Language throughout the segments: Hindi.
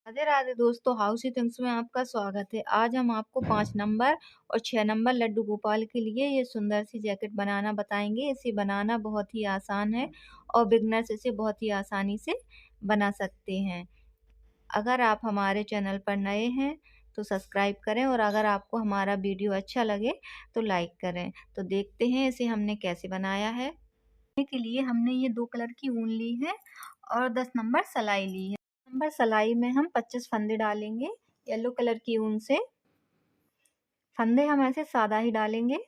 राधे राधे दोस्तों, हाउसी थिंग्स में आपका स्वागत है। आज हम आपको 5 नंबर और 6 नंबर लड्डू गोपाल के लिए ये सुंदर सी जैकेट बनाना बताएंगे। इसे बनाना बहुत ही आसान है और बिगनर्स इसे बहुत ही आसानी से बना सकते हैं। अगर आप हमारे चैनल पर नए हैं तो सब्सक्राइब करें और अगर आपको हमारा वीडियो अच्छा लगे तो लाइक करें। तो देखते हैं इसे हमने कैसे बनाया है। के लिए हमने ये 2 कलर की ऊन ली है और 10 नंबर सलाई ली है। नंबर सलाई में हम 25 फंदे डालेंगे येलो कलर की ऊन से। फंदे हम ऐसे सादा ही डालेंगे।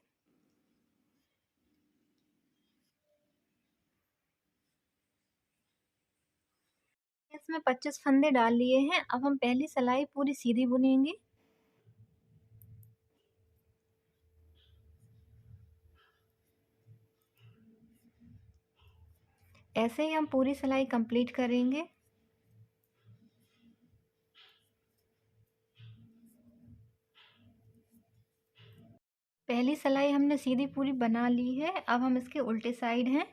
इसमें 25 फंदे डाल लिए हैं। अब हम पहली सलाई पूरी सीधी बुनेंगे। ऐसे ही हम पूरी सलाई कंप्लीट करेंगे। पहली सलाई हमने सीधी पूरी बना ली है। अब हम इसके उल्टे साइड हैं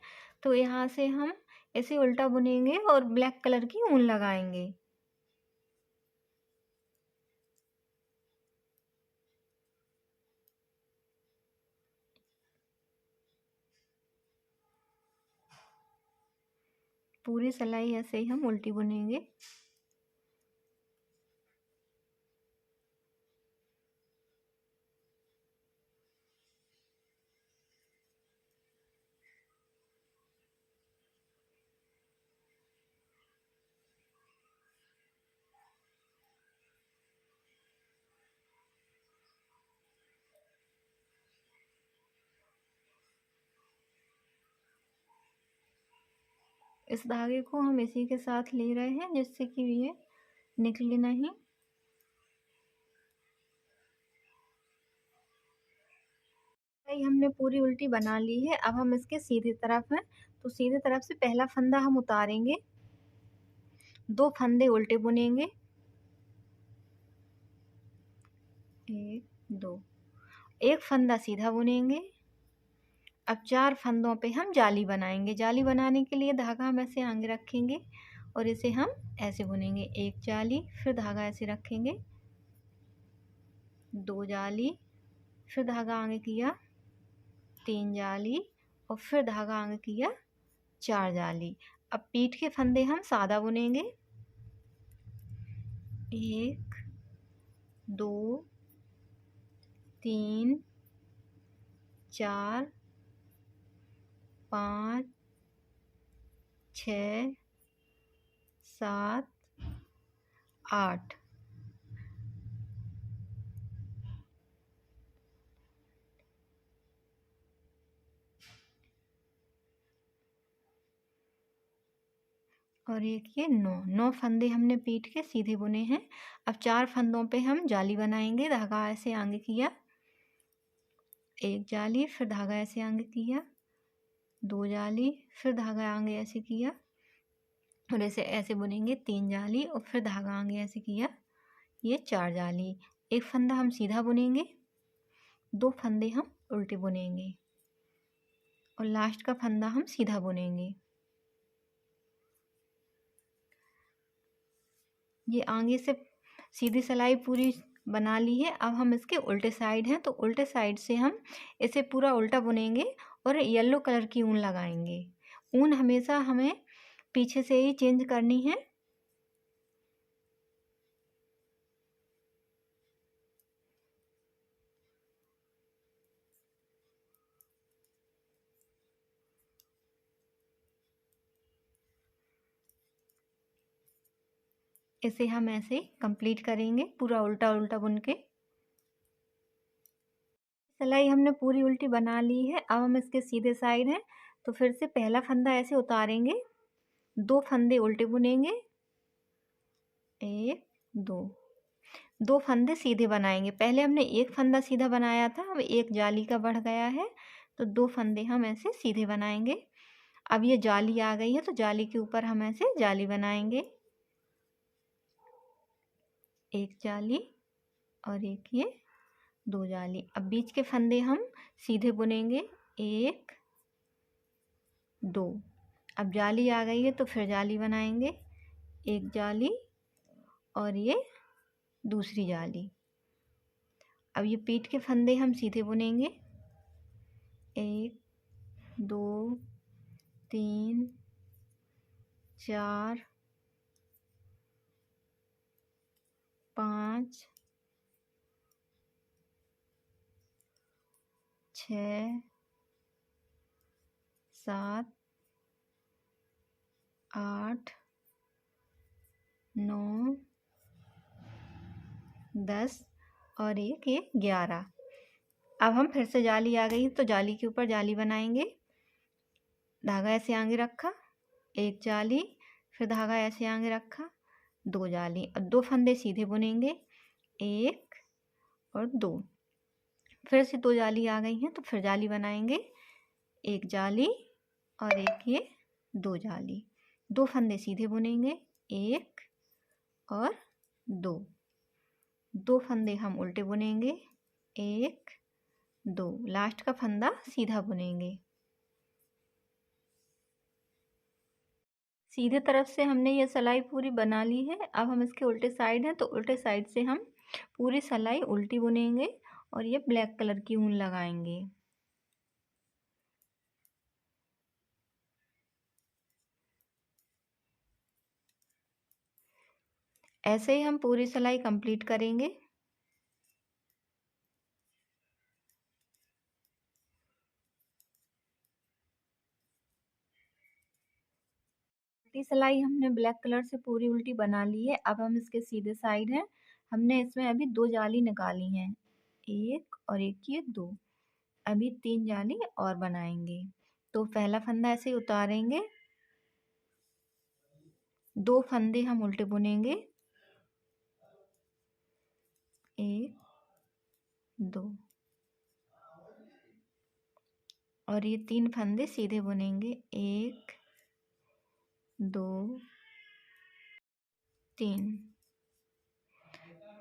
तो यहाँ से हम इसे उल्टा बुनेंगे और ब्लैक कलर की ऊन लगाएंगे। पूरी सलाई ऐसे ही हम उल्टी बुनेंगे। इस धागे को हम इसी के साथ ले रहे हैं जिससे कि ये निकले नहीं। हमने पूरी उल्टी बना ली है। अब हम इसके सीधी तरफ हैं तो सीधी तरफ से पहला फंदा हम उतारेंगे, 2 फंदे उल्टे बुनेंगे, 1 2, एक फंदा सीधा बुनेंगे। अब 4 फंदों पे हम जाली बनाएंगे। जाली बनाने के लिए धागा हम ऐसे आगे रखेंगे और इसे हम ऐसे बुनेंगे। 1 जाली, फिर धागा ऐसे रखेंगे, 2 जाली, फिर धागा आगे किया, 3 जाली और फिर धागा आगे किया, 4 जाली। अब पीठ के फंदे हम सादा बुनेंगे। 1 2 3 4 5 6 7 8। और एक ये 9 फंदे हमने पीठ के सीधे बुने हैं। अब 4 फंदों पे हम जाली बनाएंगे। धागा ऐसे आगे किया, 1 जाली, फिर धागा ऐसे आगे किया, 2 जाली, फिर धागा आगे ऐसे किया और ऐसे ऐसे बुनेंगे, 3 जाली और फिर धागा आगे ऐसे किया, ये 4 जाली। एक फंदा हम सीधा बुनेंगे, 2 फंदे हम उल्टे बुनेंगे और लास्ट का फंदा हम सीधा बुनेंगे। ये आगे से सीधी सिलाई पूरी बना ली है। अब हम इसके उल्टे साइड हैं तो उल्टे साइड से हम इसे पूरा उल्टा बुनेंगे और येलो कलर की ऊन लगाएंगे। ऊन हमेशा हमें पीछे से ही चेंज करनी है। इसे हम ऐसे कंप्लीट करेंगे पूरा उल्टा उल्टा बुन के। सिलाई हमने पूरी उल्टी बना ली है। अब हम इसके सीधे साइड हैं तो फिर से पहला फंदा ऐसे उतारेंगे, 2 फंदे उल्टे बुनेंगे, 1 2, 2 फंदे सीधे बनाएंगे। पहले हमने एक फंदा सीधा बनाया था, अब एक जाली का बढ़ गया है तो 2 फंदे हम ऐसे सीधे बनाएंगे। अब ये जाली आ गई है तो जाली के ऊपर हम ऐसे जाली बनाएंगे, 1 जाली और एक ये 2 जाली। अब बीच के फंदे हम सीधे बुनेंगे, 1 2। अब जाली आ गई है तो फिर जाली बनाएंगे, 1 जाली और ये दूसरी जाली। अब ये पीठ के फंदे हम सीधे बुनेंगे। 1 2 3 4 5 6 7 8 9 10 और एक ये 11। अब हम फिर से जाली आ गई तो जाली के ऊपर जाली बनाएंगे। धागा ऐसे आगे रखा, एक जाली, फिर धागा ऐसे आगे रखा, 2 जाली। अब 2 फंदे सीधे बुनेंगे, 1 और 2। फिर से 2 जाली आ गई हैं तो फिर जाली बनाएंगे, एक जाली और एक ये 2 जाली। 2 फंदे सीधे बुनेंगे, 1 और 2। 2 फंदे हम उल्टे बुनेंगे, 1 2। लास्ट का फंदा सीधा बुनेंगे। सीधे तरफ से हमने ये सिलाई पूरी बना ली है। अब हम इसके उल्टे साइड हैं तो उल्टे साइड से हम पूरी सिलाई उल्टी बुनेंगे और ये ब्लैक कलर की ऊन लगाएंगे। ऐसे ही हम पूरी सिलाई कंप्लीट करेंगे। उल्टी सिलाई हमने ब्लैक कलर से पूरी उल्टी बना ली है। अब हम इसके सीधे साइड हैं, हमने इसमें अभी 2 जाली निकाली हैं, 1 और एक ये 2। अभी 3 जाली और बनाएंगे। तो पहला फंदा ऐसे ही उतारेंगे, 2 फंदे हम उल्टे बुनेंगे, 1 2 और ये 3 फंदे सीधे बुनेंगे, 1 2 3।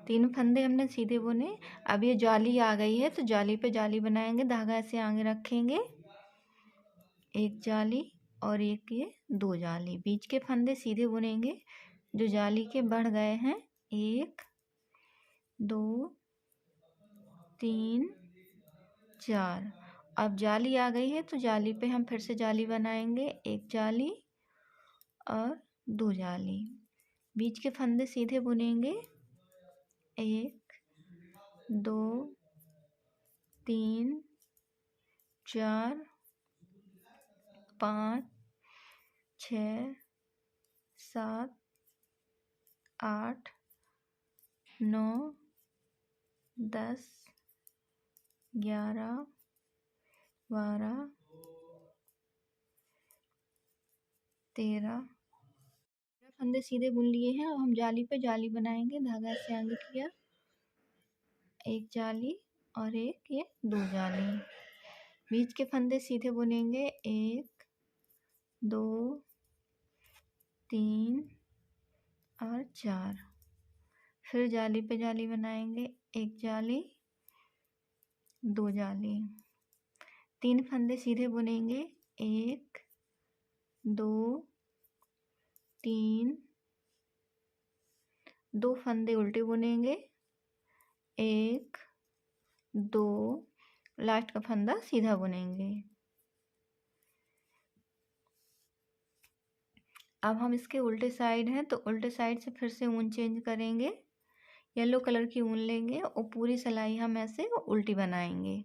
3 फंदे हमने सीधे बुने। अब ये जाली आ गई है तो जाली पे जाली बनाएंगे। धागा ऐसे आगे रखेंगे, एक जाली और एक ये 2 जाली। बीच के फंदे सीधे बुनेंगे जो जाली के बढ़ गए हैं, 1 2 3 4। अब जाली आ गई है तो जाली पे हम फिर से जाली बनाएंगे, एक जाली और 2 जाली। बीच के फंदे सीधे बुनेंगे, 1 2 3 4 5 6 7 8 9 10 11 12 13। फंदे सीधे बुन लिए हैं। अब हम जाली पे जाली बनाएंगे। धागा ऐसे आगे किया, एक जाली और एक ये 2 जाली। बीच के फंदे सीधे बुनेंगे, 1 2 3 और 4। फिर जाली पे जाली बनाएंगे, एक जाली 2 जाली। 3 फंदे सीधे बुनेंगे, 1 2 3। 2 फंदे उल्टे बुनेंगे, 1 2। लास्ट का फंदा सीधा बुनेंगे। अब हम इसके उल्टे साइड हैं तो उल्टे साइड से फिर से ऊन चेंज करेंगे। येलो कलर की ऊन लेंगे और पूरी सिलाई हम ऐसे उल्टी बनाएंगे।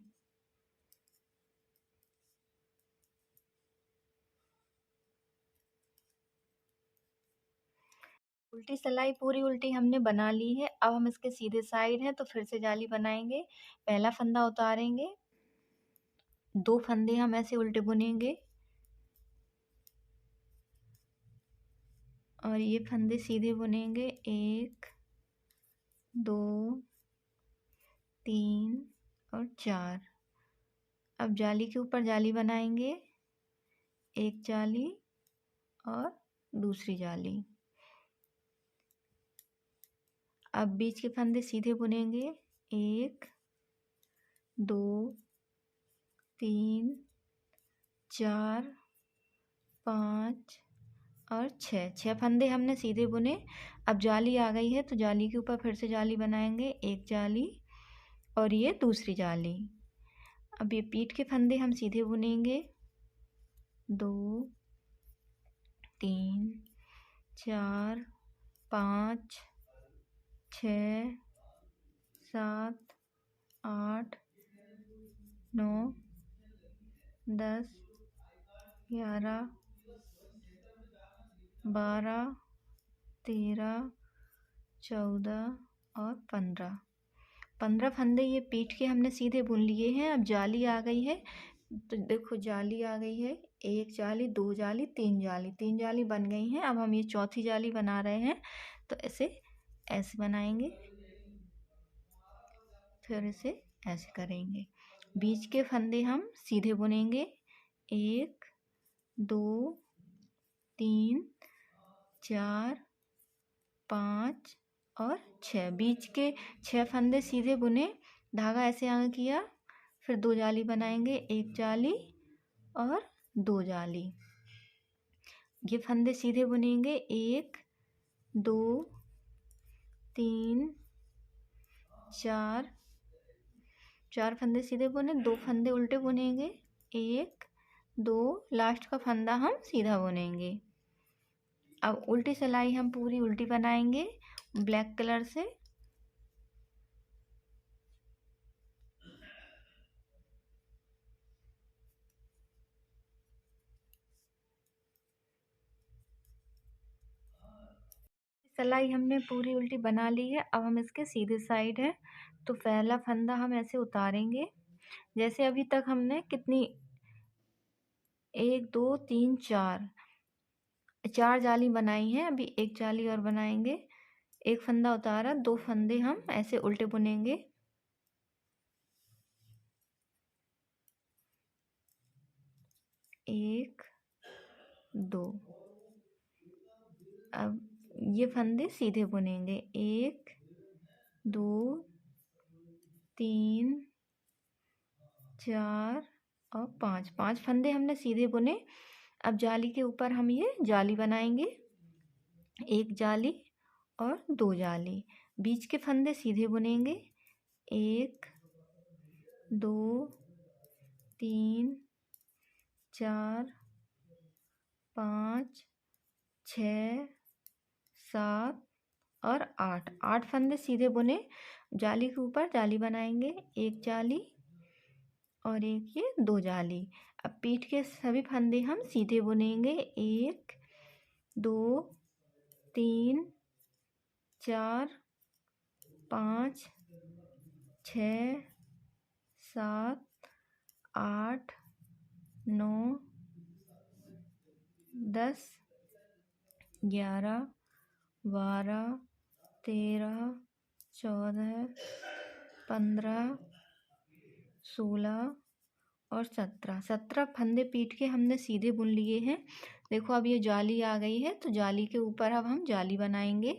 उल्टी सिलाई पूरी उल्टी हमने बना ली है। अब हम इसके सीधे साइड हैं तो फिर से जाली बनाएंगे। पहला फंदा उतारेंगे, 2 फंदे हम ऐसे उल्टे बुनेंगे और ये फंदे सीधे बुनेंगे, 1 2 3 और 4। अब जाली के ऊपर जाली बनाएंगे, एक जाली और दूसरी जाली। अब बीच के फंदे सीधे बुनेंगे, 1 2 3 4 5 और 6 फंदे हमने सीधे बुने। अब जाली आ गई है तो जाली के ऊपर फिर से जाली बनाएंगे, एक जाली और ये दूसरी जाली। अब ये पीठ के फंदे हम सीधे बुनेंगे, 2 3 4 5 6 7 8 9 10 11 12 13 14 और 15 फंदे ये पीठ के हमने सीधे बुन लिए हैं। अब जाली आ गई है तो देखो जाली आ गई है, एक जाली, दो जाली, तीन जाली बन गई हैं। अब हम ये चौथी जाली बना रहे हैं तो ऐसे बनाएंगे, फिर इसे ऐसे करेंगे। बीच के फंदे हम सीधे बुनेंगे, 1 2 3 4 5 और 6। बीच के 6 फंदे सीधे बुने, धागा ऐसे आगे किया, फिर 2 जाली बनाएंगे, एक जाली और 2 जाली। ये फंदे सीधे बुनेंगे, 1 2 3 4 फंदे सीधे बुने, 2 फंदे उल्टे बुनेंगे, 1 2, लास्ट का फंदा हम सीधा बुनेंगे। अब उल्टी सिलाई हम पूरी उल्टी बनाएंगे ब्लैक कलर से। सिलाई हमने पूरी उल्टी बना ली है। अब हम इसके सीधे साइड है तो पहला फंदा हम ऐसे उतारेंगे, जैसे अभी तक हमने कितनी 1 2 3 4 जाली बनाई है, अभी एक जाली और बनाएंगे। एक फंदा उतारा, 2 फंदे हम ऐसे उल्टे बुनेंगे, एक 2। अब ये फंदे सीधे बुनेंगे, 1 2 3 4 और 5 फंदे हमने सीधे बुने। अब जाली के ऊपर हम ये जाली बनाएंगे, एक जाली और 2 जाली। बीच के फंदे सीधे बुनेंगे, 1 2 3 4 5 6 7 और 8 फंदे सीधे बुने। जाली के ऊपर जाली बनाएंगे, एक जाली और एक ये 2 जाली। अब पीठ के सभी फंदे हम सीधे बुनेंगे, 1 2 3 4 5 6 7 8 9 10 11 12 13 14 15 16 और 17 फंदे पीठ के हमने सीधे बुन लिए हैं। देखो अब ये जाली आ गई है तो जाली के ऊपर अब हम जाली बनाएंगे,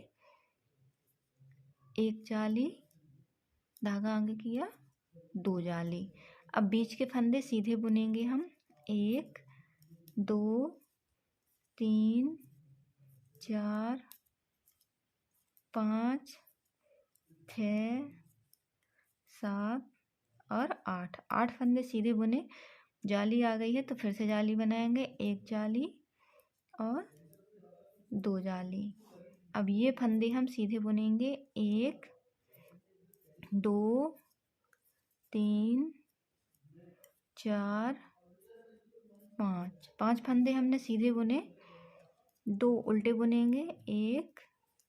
एक जाली, धागा आगे किया, 2 जाली। अब बीच के फंदे सीधे बुनेंगे हम, 1 2 3 4 5 6 7 और 8 फंदे सीधे बुने। जाली आ गई है तो फिर से जाली बनाएंगे, एक जाली और 2 जाली। अब ये फंदे हम सीधे बुनेंगे, 1 2 3 4 5 फंदे हमने सीधे बुने, 2 उल्टे बुनेंगे, 1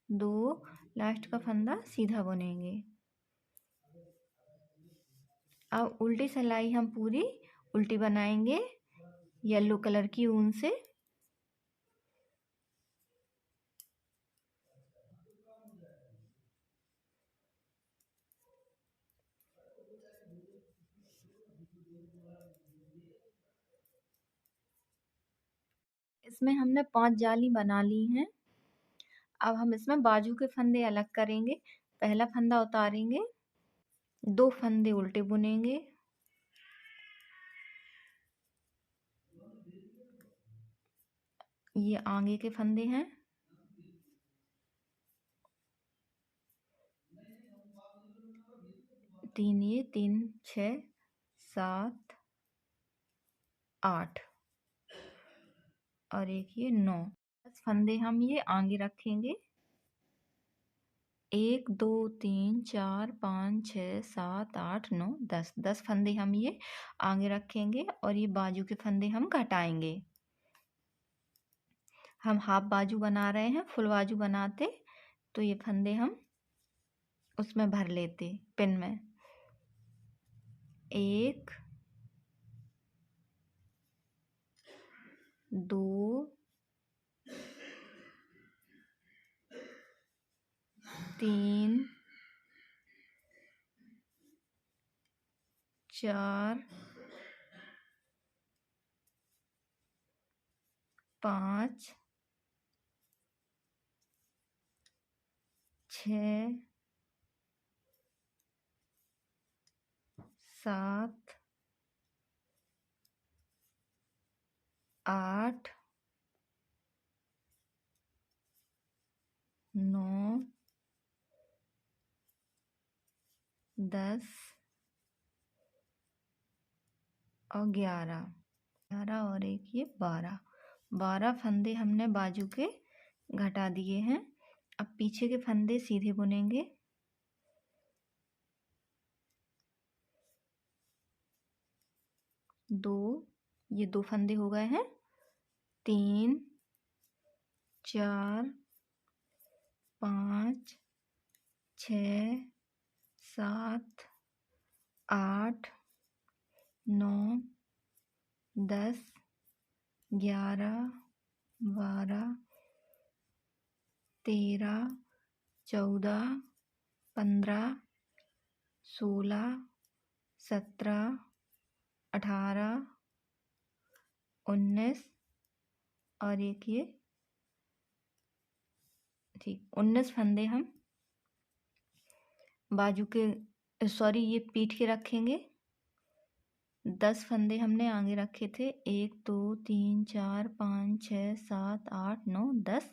2, लास्ट का फंदा सीधा बुनेंगे। अब उल्टी सिलाई हम पूरी उल्टी बनाएंगे येलो कलर की ऊन से। इसमें हमने 5 जाली बना ली हैं। अब हम इसमें बाजू के फंदे अलग करेंगे। पहला फंदा उतारेंगे, 2 फंदे उल्टे बुनेंगे, ये आगे के फंदे हैं। तीन, ये 3 6 7 8 और एक ये 9। 10 फंदे हम ये आगे रखेंगे। 1 2 3 4 5 6 7 8 9 10। 10 फंदे हम ये आगे रखेंगे और ये बाजू के फंदे हम घटाएंगे। हम हाफ बाजू बना रहे हैं, फुल बाजू बनाते तो ये फंदे हम उसमें भर लेते पिन में। 1 2 3 4 5 6 7 8 9 10 और 11 और एक ये 12 फंदे हमने बाजू के घटा दिए हैं। अब पीछे के फंदे सीधे बुनेंगे। 2, ये 2 फंदे हो गए हैं। 3 4 5 6 7 8 9 10 11 12 13 14 15 16 17 18 19 और एक ये ठीक 19 फंदे हम बाजू के ये पीठ के रखेंगे। 10 फंदे हमने आगे रखे थे। 1 2 3 4 5 6 7 8 9 10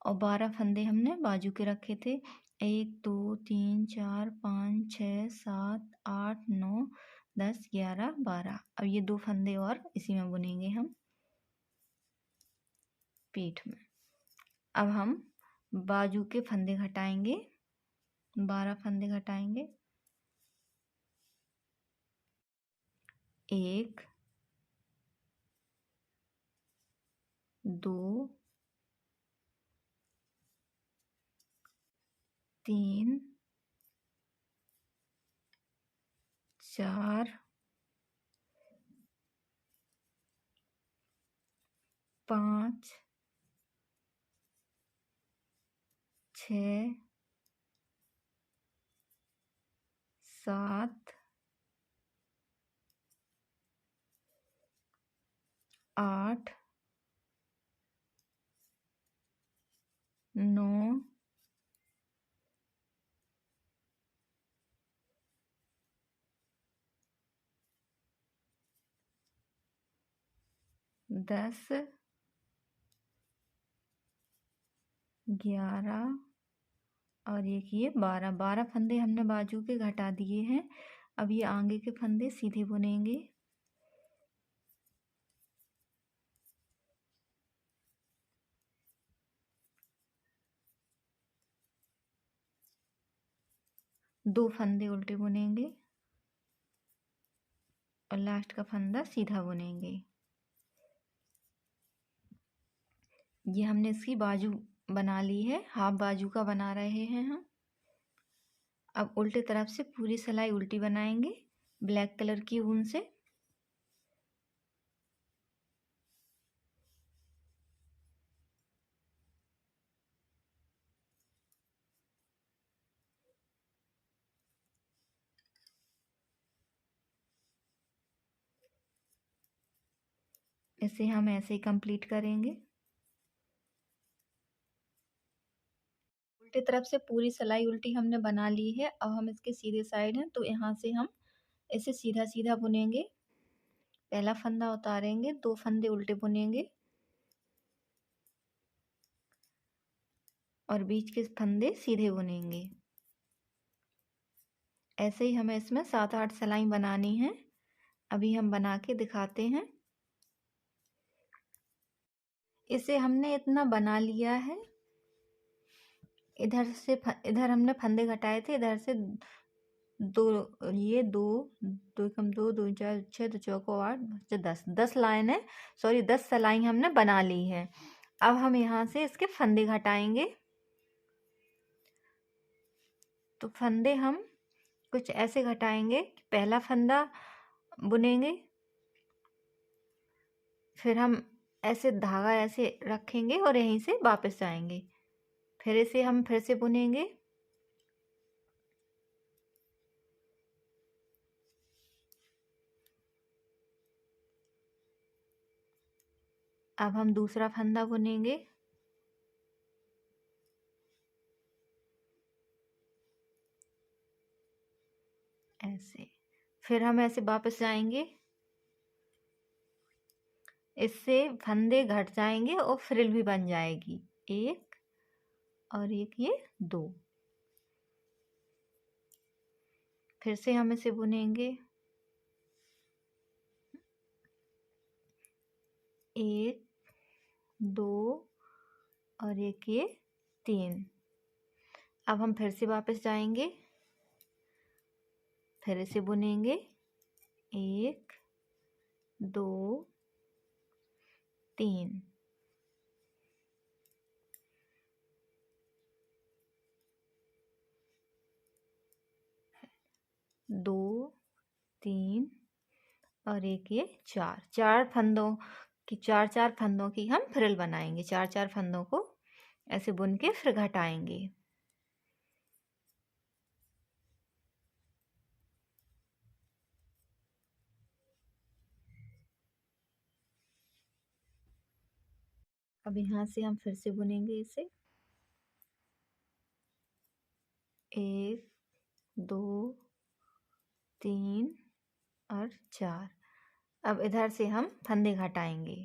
और 12 फंदे हमने बाजू के रखे थे। 1 2 3 4 5 6 7 8 9 10 11 12। अब ये 2 फंदे और इसी में बुनेंगे हम पीठ में। अब हम बाजू के फंदे घटाएंगे। 12 फंदे घटाएंगे। 1 2 3 4 5 6 7 8 9 10 11 और एक ये 12 फंदे हमने बाजू के घटा दिए हैं। अब ये आगे के फंदे सीधे बुनेंगे। दो फंदे उल्टे बुनेंगे और लास्ट का फंदा सीधा बुनेंगे। ये हमने इसकी बाजू बना ली है, हाफ बाजू का बना रहे हैं हम। अब उल्टे तरफ से पूरी सिलाई उल्टी बनाएंगे ब्लैक कलर की ऊन से। इसे हम ऐसे ही कंप्लीट करेंगे। उल्टी तरफ से पूरी सिलाई उल्टी हमने बना ली है। अब हम इसके सीधे साइड हैं तो यहाँ से हम इसे सीधा सीधा बुनेंगे। पहला फंदा उतारेंगे, 2 फंदे उल्टे बुनेंगे। और बीच के फंदे सीधे बुनेंगे। ऐसे ही हमें इसमें 7-8 सिलाई बनानी है। अभी हम बना के दिखाते हैं। इसे हमने इतना बना लिया है। इधर हमने फंदे घटाए थे, इधर से दो, ये दो, दो कम दो, दो चार छः, दो चौको 8, 10 लाइन है, सॉरी 10 सिलाई हमने बना ली है। अब हम यहाँ से इसके फंदे घटाएंगे। तो फंदे हम कुछ ऐसे घटाएंगे। पहला फंदा बुनेंगे, फिर हम ऐसे धागा ऐसे रखेंगे और यहीं से वापस आएंगे, फिर इसे हम फिर से बुनेंगे। अब हम दूसरा फंदा बुनेंगे, ऐसे, फिर हम ऐसे वापस जाएंगे, इससे फंदे घट जाएंगे और फ्रिल भी बन जाएगी। एक और एक, ये दो। फिर से हम इसे बुनेंगे, एक, दो और एक, ये 3। अब हम फिर से वापस जाएंगे, फिर इसे बुनेंगे, एक, दो, 3। दो, 3 और एक, ये 4। 4 फंदों की, 4-4 फंदों की हम फ्रिल बनाएंगे। 4-4 फंदों को ऐसे बुन के फिर घटाएंगे। अब यहाँ से हम फिर से बुनेंगे इसे, 1, 2, 3 और 4। अब इधर से हम फंदे घटाएंगे,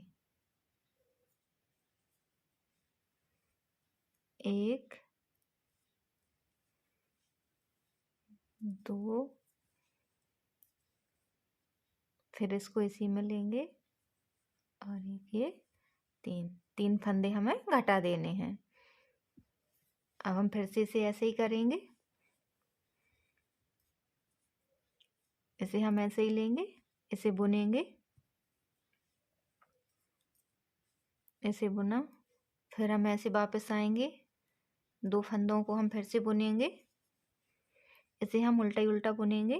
1, 2, फिर इसको इसी में लेंगे और एक, ये 3 फंदे हमें घटा देने हैं। अब हम फिर से इसे ऐसे ही करेंगे, इसे हम ऐसे ही लेंगे, इसे बुनेंगे, इसे बुना, फिर हम ऐसे वापस आएंगे, 2 फंदों को हम फिर से बुनेंगे, इसे हम उल्टा ही उल्टा बुनेंगे,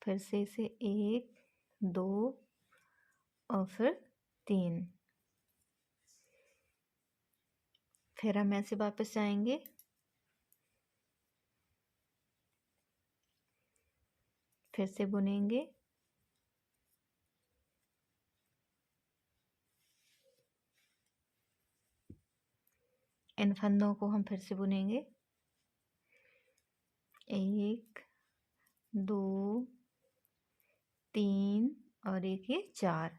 फिर से इसे 1, 2 और फिर 3। फिर हम ऐसे वापस जाएंगे, फिर से बुनेंगे, इन फंदों को हम फिर से बुनेंगे, 1, 2, 3 और एक, ये 4।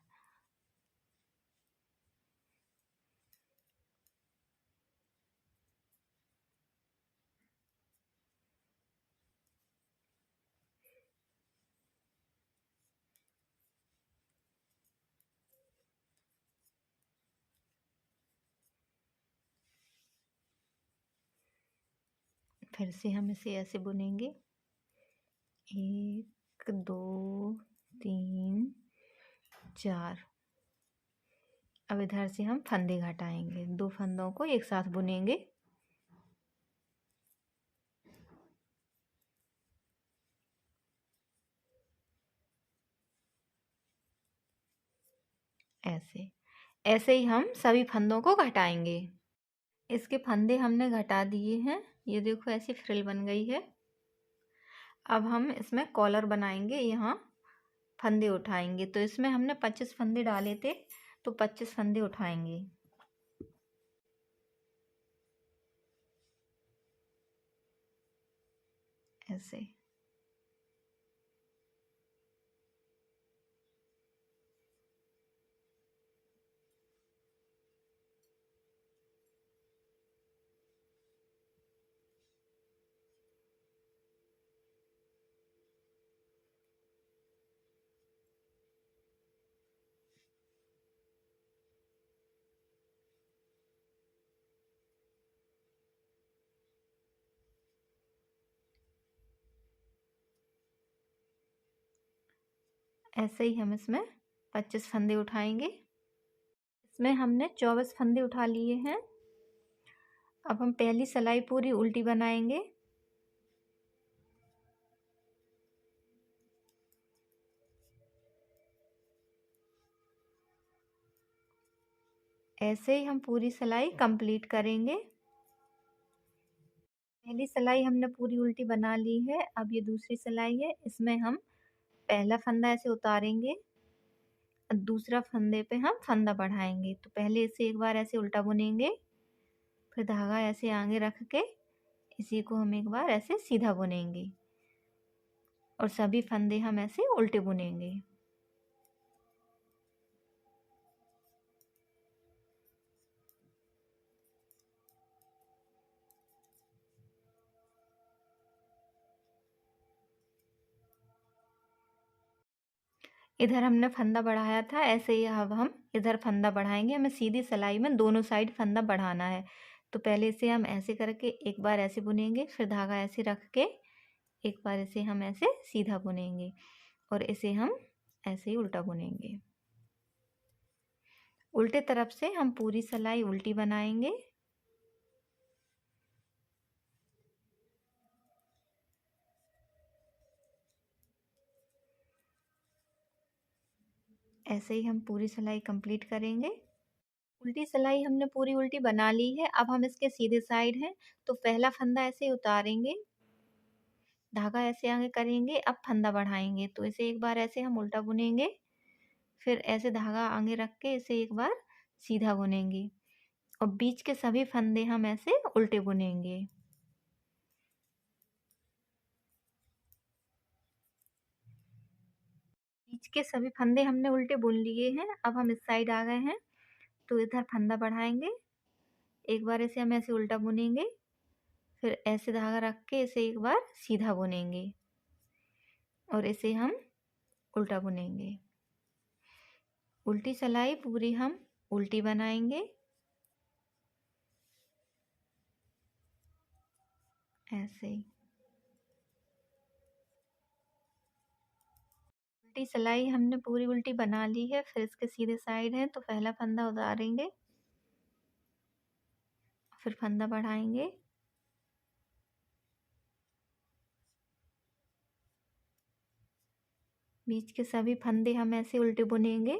फिर से हम इसे ऐसे बुनेंगे, 1, 2, 3, 4। अब इधर से हम फंदे घटाएंगे, 2 फंदों को एक साथ बुनेंगे, ऐसे। ऐसे ही हम सभी फंदों को घटाएंगे। इसके फंदे हमने घटा दिए हैं, ये देखो ऐसी फ्रिल बन गई है। अब हम इसमें कॉलर बनाएंगे, यहाँ फंदे उठाएंगे। तो इसमें हमने 25 फंदे डाले थे, तो 25 फंदे उठाएंगे, ऐसे। ऐसे ही हम इसमें 25 फंदे उठाएंगे। इसमें हमने 24 फंदे उठा लिए हैं। अब हम पहली सिलाई पूरी उल्टी बनाएंगे। ऐसे ही हम पूरी सिलाई कंप्लीट करेंगे। पहली सिलाई हमने पूरी उल्टी बना ली है। अब ये दूसरी सिलाई है, इसमें हम पहला फंदा ऐसे उतारेंगे, दूसरा फंदे पे हम फंदा बढ़ाएंगे। तो पहले इसे एक बार ऐसे उल्टा बुनेंगे, फिर धागा ऐसे आगे रख के इसी को हम एक बार ऐसे सीधा बुनेंगे और सभी फंदे हम ऐसे उल्टे बुनेंगे। इधर हमने फंदा बढ़ाया था, ऐसे ही अब हम इधर फंदा बढ़ाएंगे। हमें सीधी सिलाई में दोनों साइड फंदा बढ़ाना है। तो पहले इसे हम ऐसे करके एक बार ऐसे बुनेंगे, फिर धागा ऐसे रख के एक बार इसे हम ऐसे सीधा बुनेंगे और इसे हम ऐसे ही उल्टा बुनेंगे। उल्टे तरफ से हम पूरी सिलाई उल्टी बनाएंगे। ऐसे ही हम पूरी सिलाई कंप्लीट करेंगे। उल्टी सिलाई हमने पूरी उल्टी बना ली है। अब हम इसके सीधे साइड हैं, तो पहला फंदा ऐसे उतारेंगे, धागा ऐसे आगे करेंगे, अब फंदा बढ़ाएंगे। तो इसे एक बार ऐसे हम उल्टा बुनेंगे, फिर ऐसे धागा आगे रख के इसे एक बार सीधा बुनेंगे और बीच के सभी फंदे हम ऐसे उल्टे बुनेंगे। बीच के सभी फंदे हमने उल्टे बुन लिए हैं। अब हम इस साइड आ गए हैं, तो इधर फंदा बढ़ाएंगे, एक बार इसे हम ऐसे उल्टा बुनेंगे, फिर ऐसे धागा रख के इसे एक बार सीधा बुनेंगे और इसे हम उल्टा बुनेंगे। उल्टी सिलाई पूरी हम उल्टी बनाएंगे। ऐसे ही उल्टी सिलाई हमने पूरी उल्टी बना ली है। फिर इसके सीधे साइड है, तो पहला फंदा उतारेंगे, फिर फंदा बढ़ाएंगे, बीच के सभी फंदे हम ऐसे उल्टे बुनेंगे।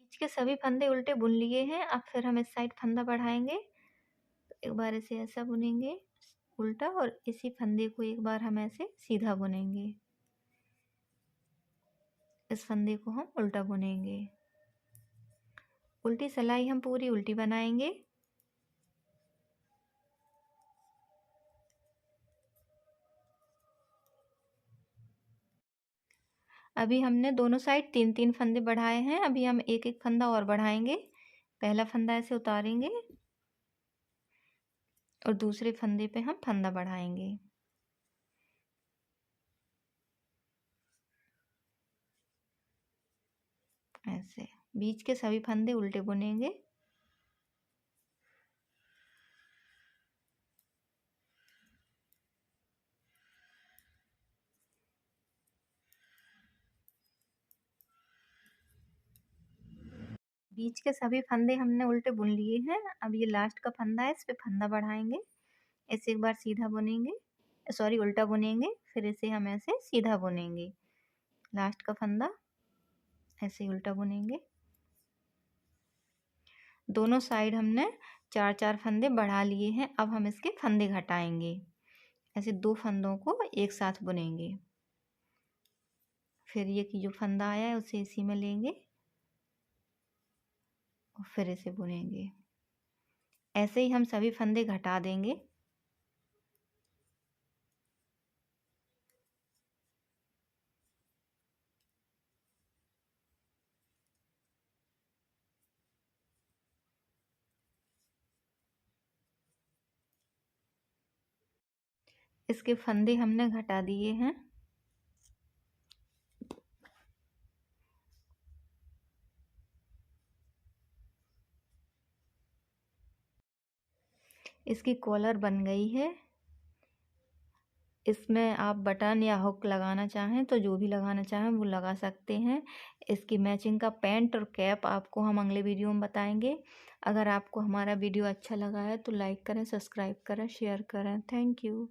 बीच के सभी फंदे उल्टे बुन लिए हैं। अब फिर हम इस साइड फंदा बढ़ाएंगे, तो एक बार इसे ऐसा बुनेंगे उल्टा और इसी फंदे को एक बार हम ऐसे सीधा बुनेंगे। इस फंदे को हम उल्टा बुनेंगे। उल्टी सिलाई हम पूरी उल्टी बनाएंगे। अभी हमने दोनों साइड 3-3 फंदे बढ़ाए हैं। अभी हम एक एक फंदा और बढ़ाएंगे। पहला फंदा ऐसे उतारेंगे और दूसरे फंदे पे हम फंदा बढ़ाएंगे। ऐसे बीच के सभी फंदे उल्टे बुनेंगे। बीच के सभी फंदे हमने उल्टे बुन लिए हैं। अब ये लास्ट का फंदा है, इस पे फंदा बढ़ाएंगे, इसे एक बार सीधा बुनेंगे, सॉरी उल्टा बुनेंगे, फिर इसे हम ऐसे सीधा बुनेंगे। लास्ट का फंदा ऐसे उल्टा बुनेंगे। दोनों साइड हमने 4-4 फंदे बढ़ा लिए हैं। अब हम इसके फंदे घटाएंगे, ऐसे 2 फंदों को एक साथ बुनेंगे। फिर ये कि जो फंदा आया है उसे इसी में लेंगे और फिर इसे बुनेंगे। ऐसे ही हम सभी फंदे घटा देंगे। इसके फंदे हमने घटा दिए हैं। इसकी कॉलर बन गई है। इसमें आप बटन या हुक लगाना चाहें तो जो भी लगाना चाहें वो लगा सकते हैं। इसकी मैचिंग का पैंट और कैप आपको हम अगले वीडियो में बताएंगे। अगर आपको हमारा वीडियो अच्छा लगा है तो लाइक करें, सब्सक्राइब करें, शेयर करें। Thank you.